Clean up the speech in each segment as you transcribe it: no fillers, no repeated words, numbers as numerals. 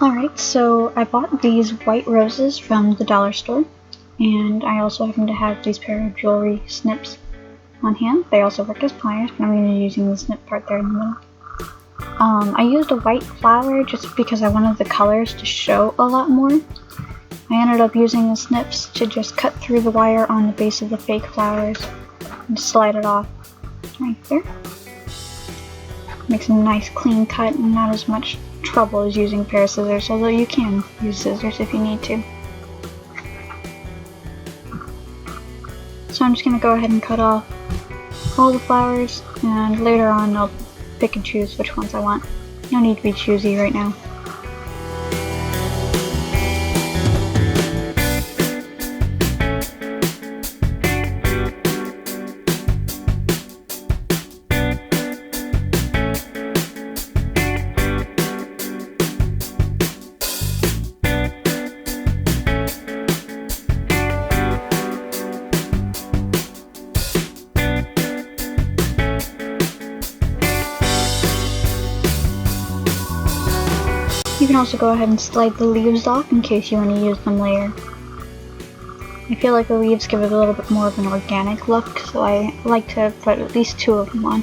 Alright, so I bought these white roses from the dollar store, and I also happen to have these pair of jewelry snips on hand. They also work as pliers, but I'm going to be using the snip part there in the middle. I used a white flower just because I wanted the colors to show a lot more. I ended up using the snips to just cut through the wire on the base of the fake flowers and slide it off right there. Makes a nice clean cut and not as much trouble as using a pair of scissors, although you can use scissors if you need to. So I'm just going to go ahead and cut off all the flowers, and later on I'll pick and choose which ones I want. No need to be choosy right now. You can also go ahead and slide the leaves off in case you want to use them later. I feel like the leaves give it a little bit more of an organic look, so I like to put at least 2 of them on.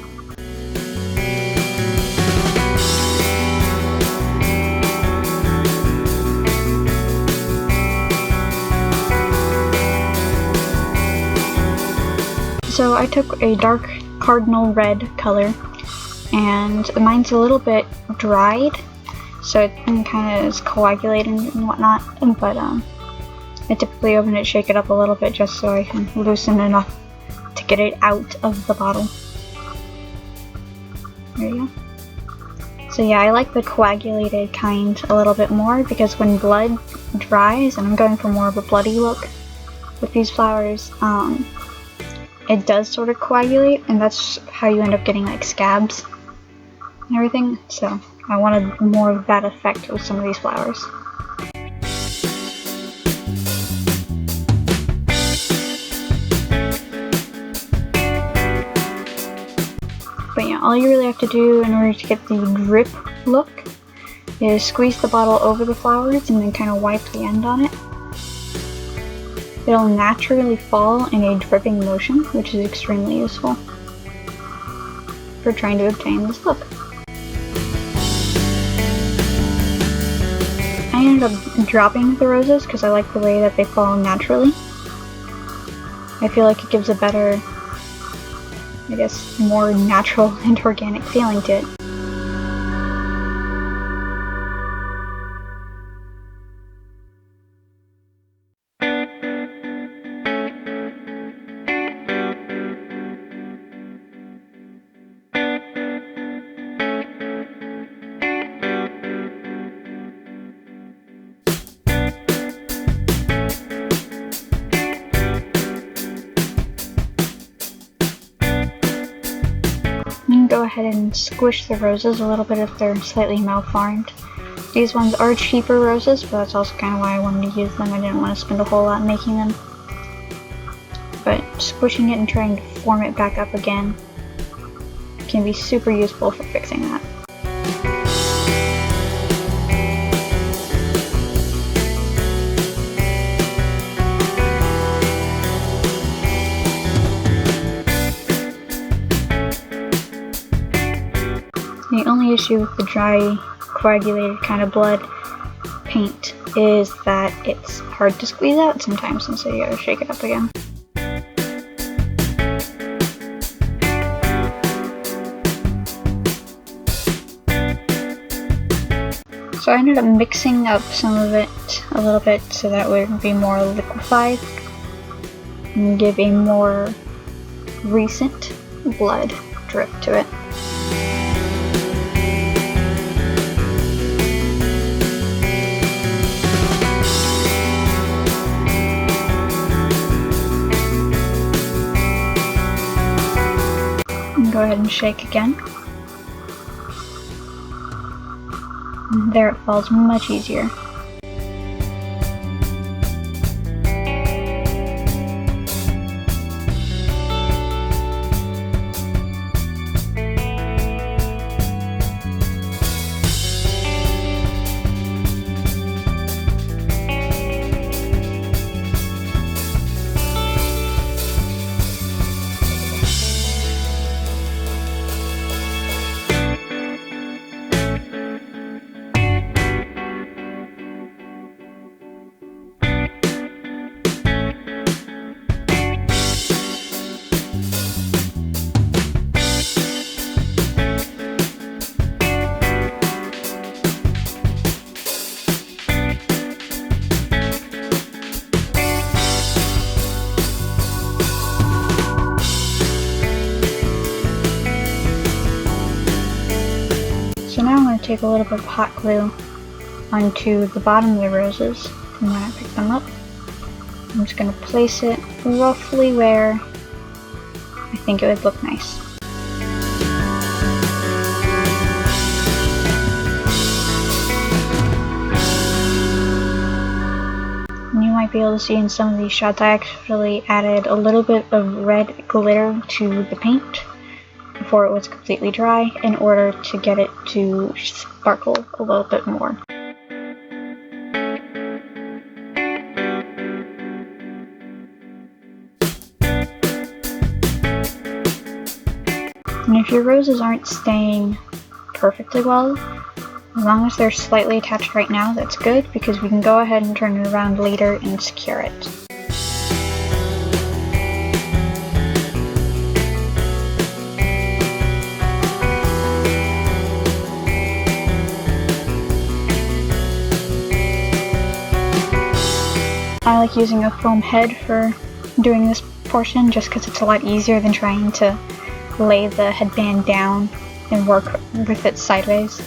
So I took a dark cardinal red color, and mine's a little bit dried, so it kind of is coagulating and whatnot, but I typically open it, shake it up a little bit just so I can loosen enough to get it out of the bottle. There you go. So yeah, I like the coagulated kind a little bit more because when blood dries, and I'm going for more of a bloody look with these flowers, it does sort of coagulate, and that's how you end up getting like scabs and everything, so I wanted more of that effect with some of these flowers. But yeah, all you really have to do in order to get the drip look is squeeze the bottle over the flowers and then kind of wipe the end on it. It'll naturally fall in a dripping motion, which is extremely useful for trying to obtain this look. I ended up dropping the roses because I like the way that they fall naturally. I feel like it gives a better, I guess, more natural and organic feeling to it. You can go ahead and squish the roses a little bit if they're slightly malformed. These ones are cheaper roses, but that's also kind of why I wanted to use them. I didn't want to spend a whole lot making them. But squishing it and trying to form it back up again can be super useful for fixing that. The only issue with the dry, coagulated kind of blood paint is that it's hard to squeeze out sometimes, and so you gotta shake it up again. So I ended up mixing up some of it a little bit so that it would be more liquefied and give a more recent blood drip to it. Go ahead and shake again. And there it falls much easier. take a little bit of hot glue onto the bottom of the roses, and when I pick them up, I'm just going to place it roughly where I think it would look nice. You might be able to see in some of these shots I actually added a little bit of red glitter to the paint before it was completely dry in order to get it to sparkle a little bit more. And if your roses aren't staying perfectly well, as long as they're slightly attached right now, that's good, because we can go ahead and turn it around later and secure it. I like using a foam head for doing this portion just because it's a lot easier than trying to lay the headband down and work with it sideways.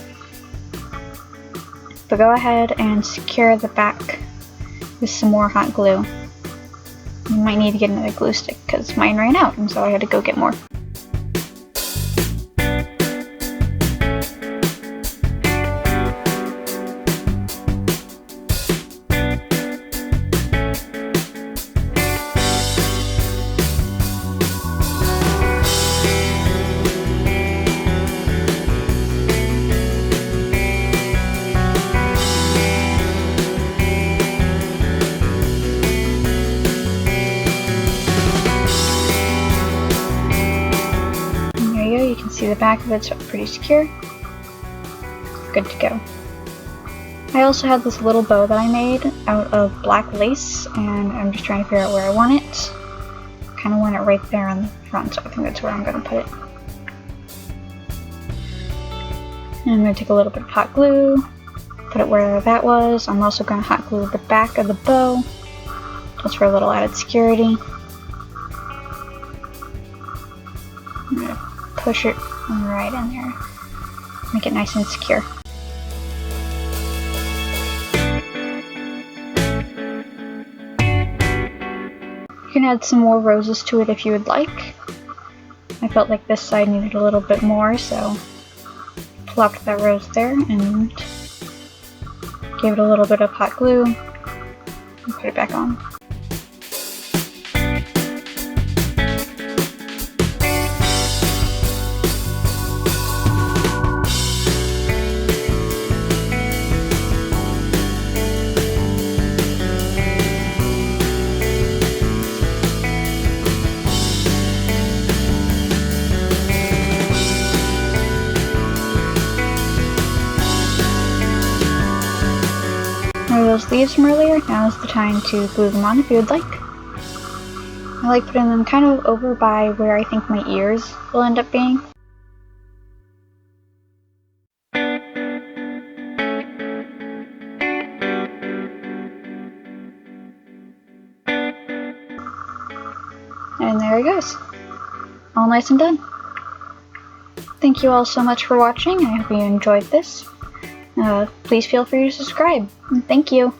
But go ahead and secure the back with some more hot glue. You might need to get another glue stick because mine ran out, and so I had to go get more. You can see the back of it's pretty secure. Good to go. I also had this little bow that I made out of black lace, and I'm just trying to figure out where I want it. Kind of want it right there on the front, so I think that's where I'm going to put it. And I'm going to take a little bit of hot glue, put it where that was. I'm also going to hot glue the back of the bow, just for a little added security. I'm going to push it right in there, make it nice and secure. You can add some more roses to it if you would like. I felt like this side needed a little bit more, so plopped that rose there and gave it a little bit of hot glue and put it back on. Those leaves from earlier, now is the time to glue them on if you would like. I like putting them kind of over by where I think my ears will end up being. And there it goes. All nice and done. Thank you all so much for watching. I hope you enjoyed this. Please feel free to subscribe. Thank you.